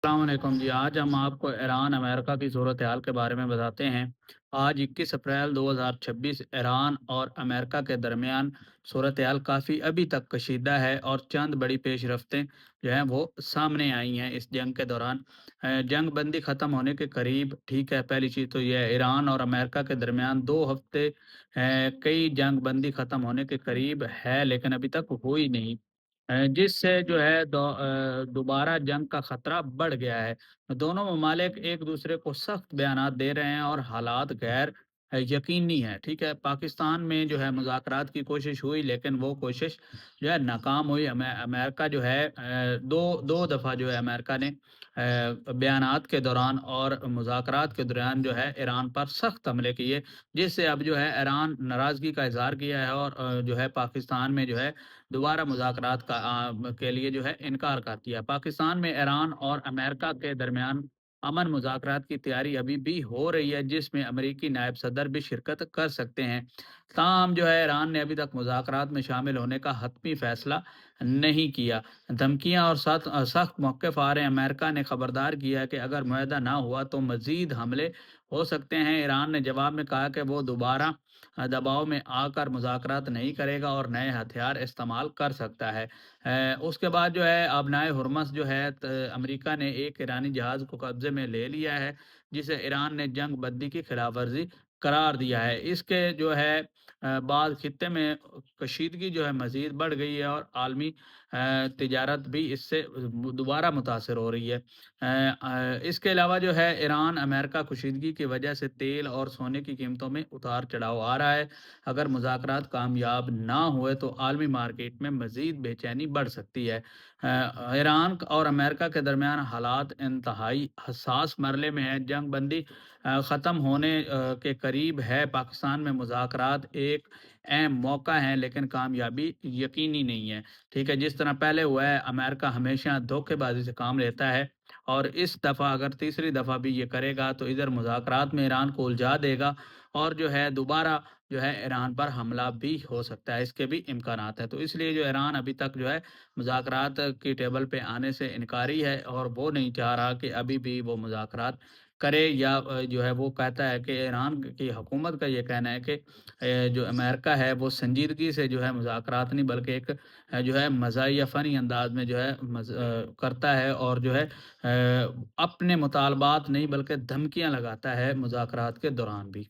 السلام علیکم جی، آج ہم آپ کو ایران امریکہ کی صورتحال کے بارے میں بتاتے ہیں۔ آج 21 اپریل 2026 ایران اور امریکہ کے درمیان صورتحال کافی ابھی تک کشیدہ ہے اور چند بڑی پیش رفتیں جو ہیں وہ سامنے آئی ہیں اس جنگ کے دوران۔ جنگ بندی ختم ہونے کے قریب ٹھیک ہے، پہلی چیز تو یہ ہے ایران اور امریکہ کے درمیان 2 ہفتے کئی جنگ بندی ختم ہونے کے قریب ہے لیکن ابھی تک ہوئی نہیں، جس سے جو ہے دوبارہ جنگ کا خطرہ بڑھ گیا ہے۔ دونوں ممالک ایک دوسرے کو سخت بیانات دے رہے ہیں اور حالات غیر یقینی ہے، ٹھیک ہے۔ پاکستان میں جو ہے مذاکرات کی کوشش ہوئی لیکن وہ کوشش جو ہے ناکام ہوئی۔ امریکہ جو ہے دو دو دفعہ جو ہے امریکہ نے بیانات کے دوران اور مذاکرات کے دوران جو ہے ایران پر سخت حملے کیے، جس سے اب جو ہے ایران ناراضگی کا اظہار کیا ہے اور جو ہے پاکستان میں جو ہے دوبارہ مذاکرات کے لیے جو ہے انکار کر دیا۔ پاکستان میں ایران اور امریکہ کے درمیان امن مذاکرات کی تیاری ابھی بھی ہو رہی ہے، جس میں امریکی نائب صدر بھی شرکت کر سکتے ہیں۔ تاہم جو ہے ایران نے ابھی تک مذاکرات میں شامل ہونے کا حتمی فیصلہ نہیں کیا۔ دھمکیاں اور سخت موقف آ رہے ہیں۔ امریکہ نے خبردار کیا ہے کہ اگر معاہدہ نہ ہوا تو مزید حملے ہو سکتے ہیں۔ ایران نے جواب میں کہا کہ وہ دوبارہ دباؤ میں آ کر مذاکرات نہیں کرے گا اور نئے ہتھیار استعمال کر سکتا ہے۔ اس کے بعد جو ہے آبنائے ہرمز جو ہے امریکہ نے ایک ایرانی جہاز کو قبضے میں لے لیا ہے، جسے ایران نے جنگ بندی کی خلاف ورزی قرار دیا ہے۔ اس کے جو ہے بعد خطے میں کشیدگی جو ہے مزید بڑھ گئی ہے اور عالمی تجارت بھی اس سے دوبارہ متاثر ہو رہی ہے۔ اس کے علاوہ جو ہے ایران امریکہ کشیدگی کی وجہ سے تیل اور سونے کی قیمتوں میں اتار چڑھاؤ آ رہا ہے۔ اگر مذاکرات کامیاب نہ ہوئے تو عالمی مارکیٹ میں مزید بے چینی بڑھ سکتی ہے۔ ایران اور امریکہ کے درمیان حالات انتہائی حساس مرحلے میں ہیں۔ جنگ بندی ختم ہونے کے قریب ہے۔ پاکستان میں مذاکرات ایک اہم موقع ہیں لیکن کامیابی یقینی نہیں ہے، ٹھیک ہے۔ جس طرح پہلے ہوا ہے، امریکہ ہمیشہ دھوکے بازی سے کام لیتا ہے اور اس دفعہ اگر تیسری دفعہ بھی یہ کرے گا تو ادھر مذاکرات میں ایران کو الجھا دے گا اور جو ہے دوبارہ جو ہے ایران پر حملہ بھی ہو سکتا ہے، اس کے بھی امکانات ہیں۔ تو اس لیے جو ایران ابھی تک جو ہے مذاکرات کی ٹیبل پہ آنے سے انکاری ہے اور وہ نہیں چاہ رہا کہ ابھی بھی وہ مذاکرات کرے یا جو ہے وہ کہتا ہے کہ ایران کی حکومت کا یہ کہنا ہے کہ جو امریکہ ہے وہ سنجیدگی سے جو ہے مذاکرات نہیں بلکہ ایک جو ہے مزاحیہ فنی انداز میں جو ہے کرتا ہے اور جو ہے اپنے مطالبات نہیں بلکہ دھمکیاں لگاتا ہے مذاکرات کے دوران بھی۔